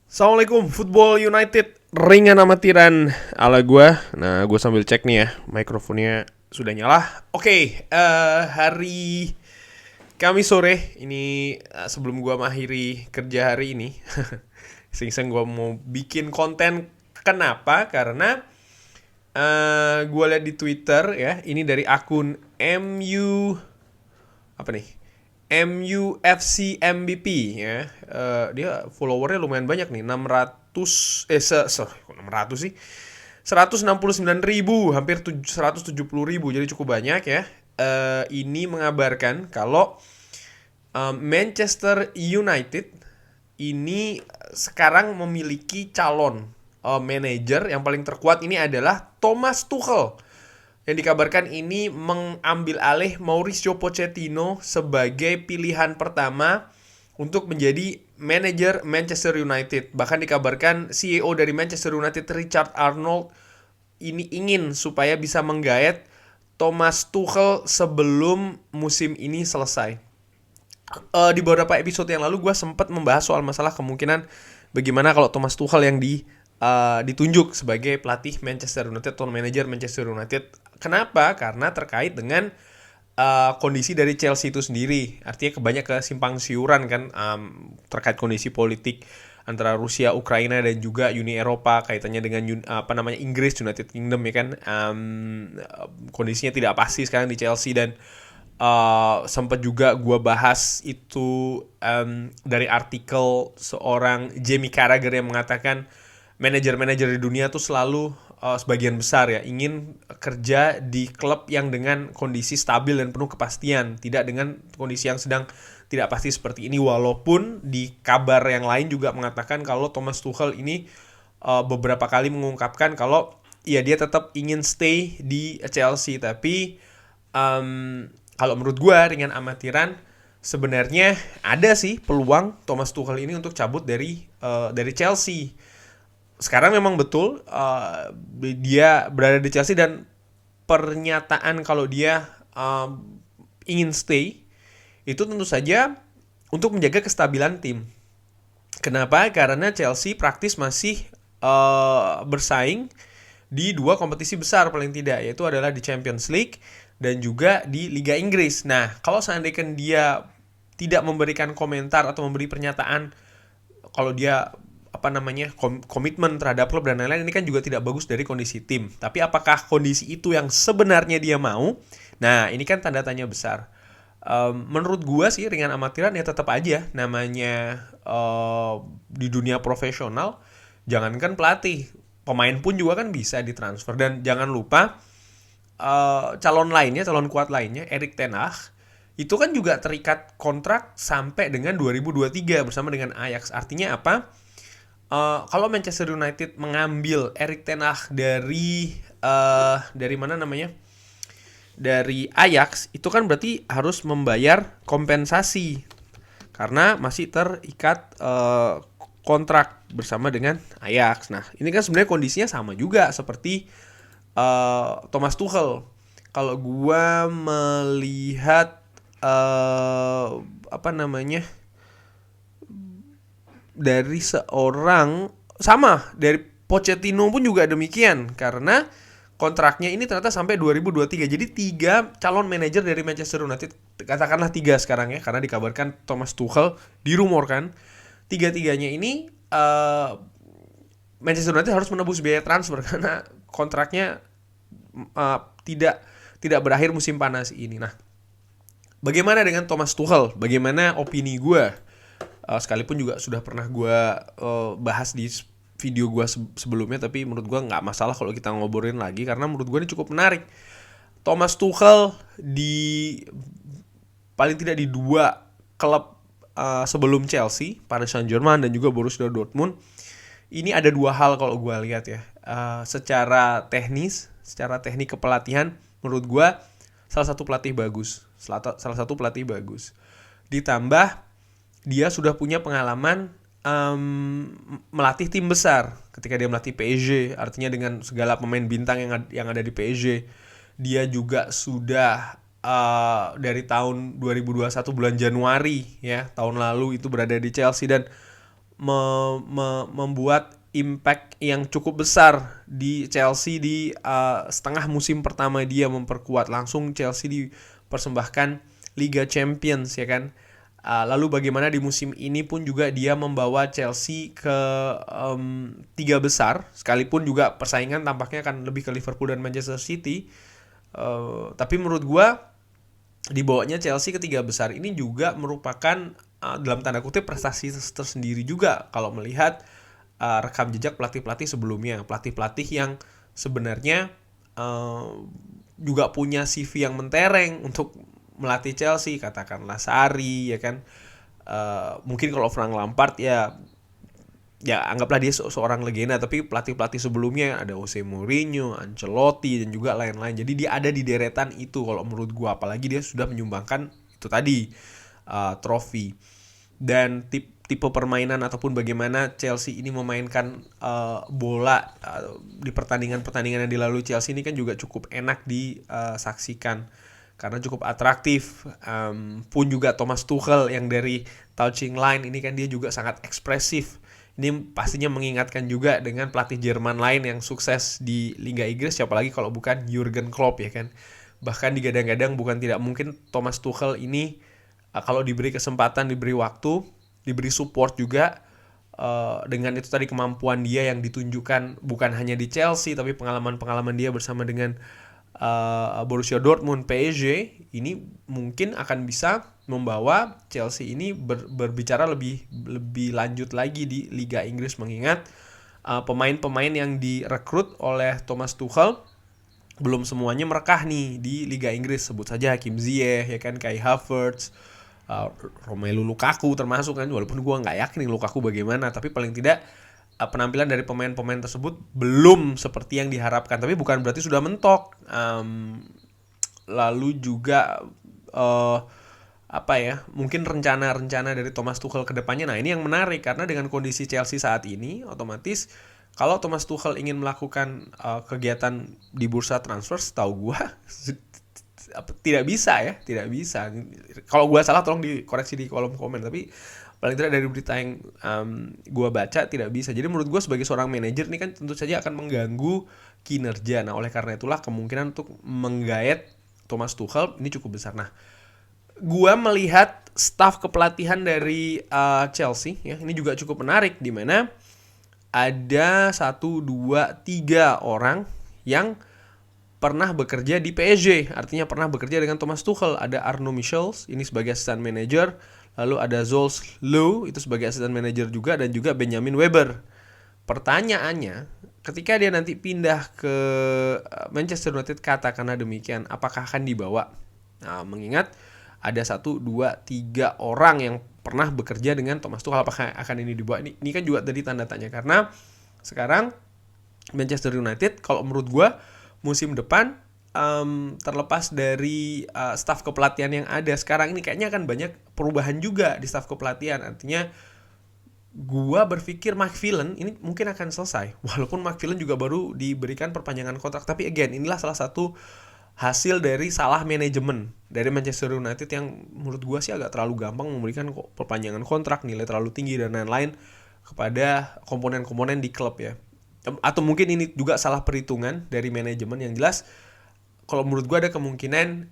Assalamualaikum, Football United ringan amatiran ala gue. Nah, gue sambil cek nih ya, mikrofonnya sudah nyala. Oke, hari Kamis sore ini sebelum gue mengakhiri kerja hari ini, iseng-iseng gue mau bikin konten. Kenapa? Karena gue lihat di Twitter ya, ini dari akun MU apa nih? MUFC MVP ya. Dia followernya lumayan banyak nih, 600 kok 600 sih? 169.000, hampir 170.000, jadi cukup banyak ya. Ini mengabarkan kalau Manchester United ini sekarang memiliki calon manajer yang paling terkuat. Ini adalah Thomas Tuchel, yang dikabarkan ini mengambil alih Mauricio Pochettino sebagai pilihan pertama untuk menjadi manajer Manchester United. Bahkan dikabarkan CEO dari Manchester United, Richard Arnold, ini ingin supaya bisa menggaet Thomas Tuchel sebelum musim ini selesai. Di beberapa episode yang lalu gue sempat membahas soal masalah kemungkinan bagaimana kalau Thomas Tuchel yang ditunjuk sebagai pelatih Manchester United atau manajer Manchester United. Kenapa? Karena terkait dengan kondisi dari Chelsea itu sendiri. Artinya kebanyak kesimpang siuran kan, terkait kondisi politik antara Rusia, Ukraina dan juga Uni Eropa, kaitannya dengan Inggris, United Kingdom ya kan. Kondisinya tidak pasti sekarang di Chelsea, dan sempat juga gue bahas itu dari artikel seorang Jamie Carragher yang mengatakan manajer-manajer di dunia tuh selalu sebagian besar ya ingin kerja di klub yang dengan kondisi stabil dan penuh kepastian, tidak dengan kondisi yang sedang tidak pasti seperti ini. Walaupun di kabar yang lain juga mengatakan kalau Thomas Tuchel ini beberapa kali mengungkapkan kalau ya dia tetap ingin stay di Chelsea. Tapi kalau menurut gue ringan amatiran, sebenarnya ada sih peluang Thomas Tuchel ini untuk cabut dari Chelsea. Sekarang memang betul dia berada di Chelsea, dan pernyataan kalau dia ingin stay itu tentu saja untuk menjaga kestabilan tim. Kenapa? Karena Chelsea praktis masih bersaing di dua kompetisi besar paling tidak, yaitu adalah di Champions League dan juga di Liga Inggris. Nah, kalau seandainya dia tidak memberikan komentar atau memberi pernyataan kalau dia komitmen terhadap klub dan lain-lain, ini kan juga tidak bagus dari kondisi tim. Tapi apakah kondisi itu yang sebenarnya dia mau? Nah, ini kan tanda tanya besar. Menurut gua sih ringan amatiran ya tetap aja namanya di dunia profesional, jangankan pelatih, pemain pun juga kan bisa ditransfer. Dan jangan lupa calon kuat lainnya, Erik ten Hag, itu kan juga terikat kontrak sampai dengan 2023 bersama dengan Ajax. Artinya apa? Kalau Manchester United mengambil Erik ten Hag dari mana namanya, dari Ajax, itu kan berarti harus membayar kompensasi karena masih terikat kontrak bersama dengan Ajax. Nah, ini kan sebenarnya kondisinya sama juga seperti Thomas Tuchel. Kalau gua melihat dari seorang, sama dari Pochettino pun juga demikian, karena kontraknya ini ternyata sampai 2023. Jadi 3 calon manajer dari Manchester United, katakanlah 3 sekarang ya, karena dikabarkan Thomas Tuchel dirumorkan, 3-tiganya ini Manchester United harus menebus biaya transfer karena kontraknya tidak berakhir musim panas ini. Nah, bagaimana dengan Thomas Tuchel? Bagaimana opini gue? Sekalipun juga sudah pernah gue bahas di video gue sebelumnya, tapi menurut gue nggak masalah kalau kita ngobrolin lagi karena menurut gue ini cukup menarik. Thomas Tuchel paling tidak di 2 klub sebelum Chelsea, Paris Saint-Germain dan juga Borussia Dortmund, ini ada 2 hal kalau gue lihat ya. Secara teknik kepelatihan, menurut gue salah satu pelatih bagus. Ditambah dia sudah punya pengalaman melatih tim besar ketika dia melatih PSG, artinya dengan segala pemain bintang yang ada di PSG. Dia juga sudah dari tahun 2021 bulan Januari ya, tahun lalu itu berada di Chelsea, dan membuat impact yang cukup besar di Chelsea di setengah musim pertama dia memperkuat. Langsung Chelsea dipersembahkan Liga Champions ya kan. Lalu bagaimana di musim ini pun juga dia membawa Chelsea ke tiga besar, sekalipun juga persaingan tampaknya akan lebih ke Liverpool dan Manchester City. Tapi menurut gua dibawanya Chelsea ke tiga besar ini juga merupakan dalam tanda kutip prestasi tersendiri juga kalau melihat rekam jejak pelatih-pelatih sebelumnya, pelatih-pelatih yang sebenarnya juga punya CV yang mentereng untuk melatih Chelsea, katakanlah Sarri ya kan. Mungkin kalau Frank Lampard ya anggaplah dia seorang legenda, tapi pelatih-pelatih sebelumnya ada Jose Mourinho, Ancelotti dan juga lain-lain. Jadi dia ada di deretan itu kalau menurut gua, apalagi dia sudah menyumbangkan itu tadi trofi. Dan tipe permainan ataupun bagaimana Chelsea ini memainkan bola di pertandingan-pertandingan yang dilalui Chelsea ini kan juga cukup enak disaksikan karena cukup atraktif. Pun juga Thomas Tuchel yang dari touching line ini kan dia juga sangat ekspresif. Ini pastinya mengingatkan juga dengan pelatih Jerman lain yang sukses di Liga Inggris, siapa lagi kalau bukan Jurgen Klopp ya kan. Bahkan digadang-gadang bukan tidak mungkin Thomas Tuchel ini kalau diberi kesempatan, diberi waktu, diberi support juga dengan itu tadi kemampuan dia yang ditunjukkan bukan hanya di Chelsea tapi pengalaman-pengalaman dia bersama dengan Borussia Dortmund, PSG ini mungkin akan bisa membawa Chelsea ini berbicara lebih lanjut lagi di Liga Inggris, mengingat pemain-pemain yang direkrut oleh Thomas Tuchel belum semuanya merekah nih di Liga Inggris. Sebut saja Hakim Ziyech ya kan, Kai Havertz, Romelu Lukaku termasuk kan, walaupun gue nggak yakin Lukaku bagaimana, tapi paling tidak penampilan dari pemain-pemain tersebut belum seperti yang diharapkan, tapi bukan berarti sudah mentok. Lalu juga mungkin rencana-rencana dari Thomas Tuchel ke depannya. Nah, ini yang menarik karena dengan kondisi Chelsea saat ini, otomatis kalau Thomas Tuchel ingin melakukan kegiatan di bursa transfer, setahu gua tidak bisa. Kalau gua salah tolong dikoreksi di kolom komen, tapi paling tidak dari berita yang gua baca tidak bisa. Jadi menurut gua sebagai seorang manajer ini kan tentu saja akan mengganggu kinerja. Nah, oleh karena itulah kemungkinan untuk menggait Thomas Tuchel ini cukup besar. Nah, gua melihat staf kepelatihan dari Chelsea ya, ini juga cukup menarik, di mana ada 1, 2, 3 orang yang pernah bekerja di PSG, artinya pernah bekerja dengan Thomas Tuchel. Ada Arno Michels, ini sebagai assistant manager, lalu ada Zols Low, itu sebagai assistant manager juga, dan juga Benjamin Weber. Pertanyaannya, ketika dia nanti pindah ke Manchester United, katakanlah demikian, apakah akan dibawa? Nah, mengingat ada 1, 2, 3 orang yang pernah bekerja dengan Thomas Tuchel, apakah akan ini dibawa? Ini kan juga tadi tanda tanya, karena sekarang Manchester United kalau menurut gue musim depan terlepas dari staf kepelatihan yang ada sekarang ini, kayaknya akan banyak perubahan juga di staf kepelatihan. Artinya gue berpikir McPherson ini mungkin akan selesai, walaupun McPherson juga baru diberikan perpanjangan kontrak. Tapi again, inilah salah satu hasil dari salah manajemen dari Manchester United yang menurut gue sih agak terlalu gampang memberikan perpanjangan kontrak, nilai terlalu tinggi dan lain-lain kepada komponen-komponen di klub ya. Atau mungkin ini juga salah perhitungan dari manajemen. Yang jelas kalau menurut gue ada kemungkinan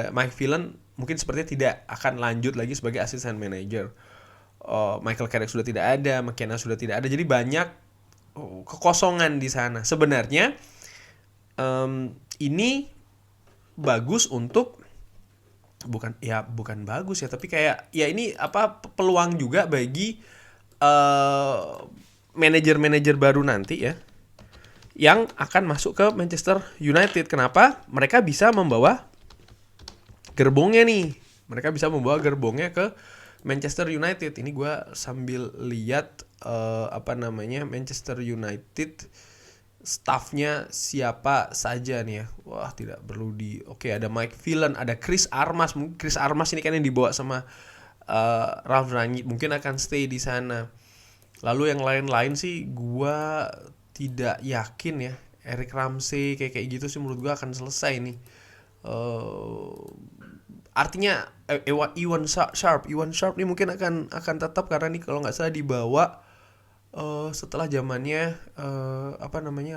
McPherson mungkin sepertinya tidak akan lanjut lagi sebagai assistant manager. Michael Carrick sudah tidak ada, McKenna sudah tidak ada, jadi banyak kekosongan di sana. Sebenarnya ini bagus untuk bukan bagus ya, tapi kayak ya ini peluang juga bagi manajer-manajer baru nanti ya yang akan masuk ke Manchester United. Kenapa? Mereka bisa membawa gerbongnya ke Manchester United. Ini gue sambil lihat Manchester United staffnya siapa saja nih ya. Wah, tidak perlu Oke, ada McPherson, ada Chris Armas. Mungkin Chris Armas ini kan yang dibawa sama Ralf Rangnick, mungkin akan stay di sana. Lalu yang lain-lain sih gua tidak yakin ya. Eric Ramsey kayak gitu sih menurut gua akan selesai nih. artinya Iwan Sharp nih mungkin akan tetap, karena nih kalau nggak salah dibawa setelah zamannya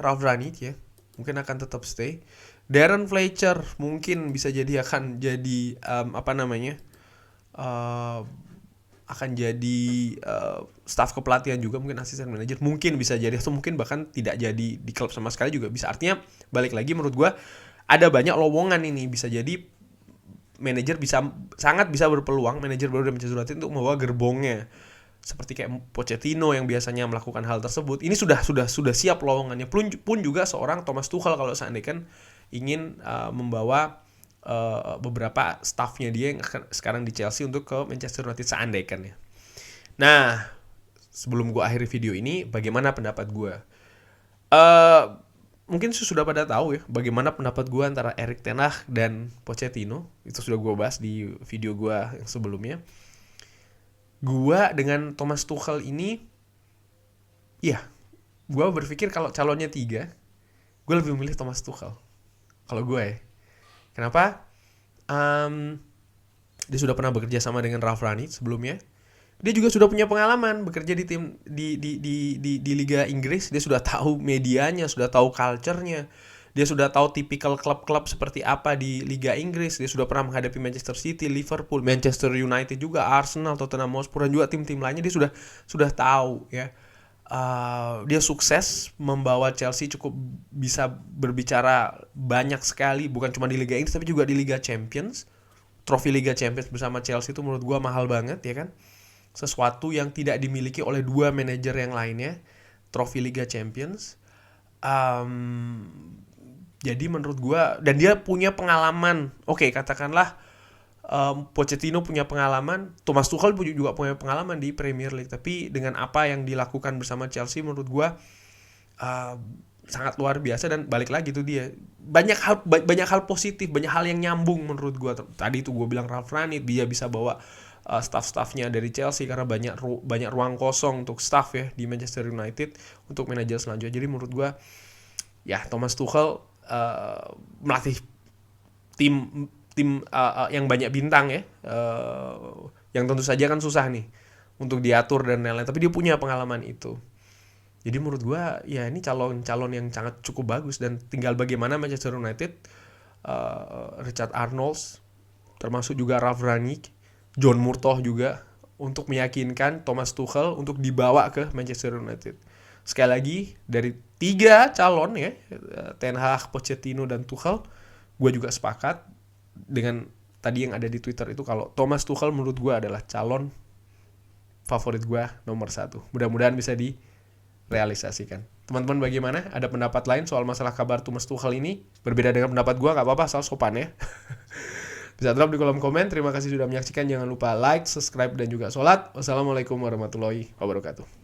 Ralf Rangnick ya, mungkin akan tetap stay. Darren Fletcher mungkin bisa jadi akan jadi akan jadi staff kepelatihan juga, mungkin asisten manajer, mungkin bisa jadi, atau mungkin bahkan tidak jadi di klub sama sekali juga bisa. Artinya balik lagi, menurut gue ada banyak lowongan ini. Bisa jadi manajer sangat bisa berpeluang, manajer baru dari Manchester United untuk membawa gerbongnya, seperti kayak Pochettino yang biasanya melakukan hal tersebut. Ini sudah siap lowongannya. Pun juga seorang Thomas Tuchel kalau seandainya kan ingin membawa beberapa staffnya dia yang sekarang di Chelsea untuk ke Manchester United seandainya kan ya. Nah, sebelum gue akhiri video ini, bagaimana pendapat gue? Mungkin sudah pada tahu ya bagaimana pendapat gue antara Erik ten Hag dan Pochettino. Itu sudah gue bahas di video gue yang sebelumnya. Gue dengan Thomas Tuchel ini, ya, gue berpikir kalau calonnya 3, gue lebih memilih Thomas Tuchel. Kalau gue ya. Kenapa? Dia sudah pernah bekerja sama dengan Ralf Rangnick sebelumnya. Dia juga sudah punya pengalaman bekerja di tim di Liga Inggris. Dia sudah tahu medianya, sudah tahu culture-nya. Dia sudah tahu tipikal klub-klub seperti apa di Liga Inggris. Dia sudah pernah menghadapi Manchester City, Liverpool, Manchester United juga, Arsenal, Tottenham Hotspur, dan juga tim-tim lainnya. Dia sudah tahu ya. Dia sukses membawa Chelsea cukup bisa berbicara banyak sekali, bukan cuma di Liga Inggris tapi juga di Liga Champions. Trofi Liga Champions bersama Chelsea itu menurut gue mahal banget ya kan, sesuatu yang tidak dimiliki oleh 2 manajer yang lainnya, trofi Liga Champions. Jadi menurut gue, dan dia punya pengalaman. Oke, katakanlah Pochettino punya pengalaman, Thomas Tuchel juga punya pengalaman di Premier League, tapi dengan apa yang dilakukan bersama Chelsea menurut gue sangat luar biasa. Dan balik lagi tuh dia banyak hal positif, banyak hal yang nyambung menurut gue. Tadi itu gue bilang Ralf Rangnick, dia bisa bawa staff-staffnya dari Chelsea karena banyak ruang kosong untuk staff ya di Manchester United untuk manajer selanjutnya. Jadi menurut gue ya Thomas Tuchel melatih tim yang banyak bintang ya, yang tentu saja kan susah nih untuk diatur dan lain-lain, tapi dia punya pengalaman itu. Jadi menurut gue ya ini calon yang sangat cukup bagus, dan tinggal bagaimana Manchester United, Richard Arnold, termasuk juga Ralf Rangnick, John Murtough juga, untuk meyakinkan Thomas Tuchel untuk dibawa ke Manchester United. Sekali lagi, dari 3 calon ya, Ten Hag, Pochettino, dan Tuchel, gue juga sepakat dengan tadi yang ada di Twitter itu, kalau Thomas Tuchel menurut gue adalah calon favorit gue nomor 1. Mudah-mudahan bisa direalisasikan. Teman-teman bagaimana? Ada pendapat lain soal masalah kabar Thomas Tuchel ini? Berbeda dengan pendapat gue, gak apa-apa, asal sopan ya. Bisa drop di kolom komen. Terima kasih sudah menyaksikan. Jangan lupa like, subscribe, dan juga sholat. Wassalamualaikum warahmatullahi wabarakatuh.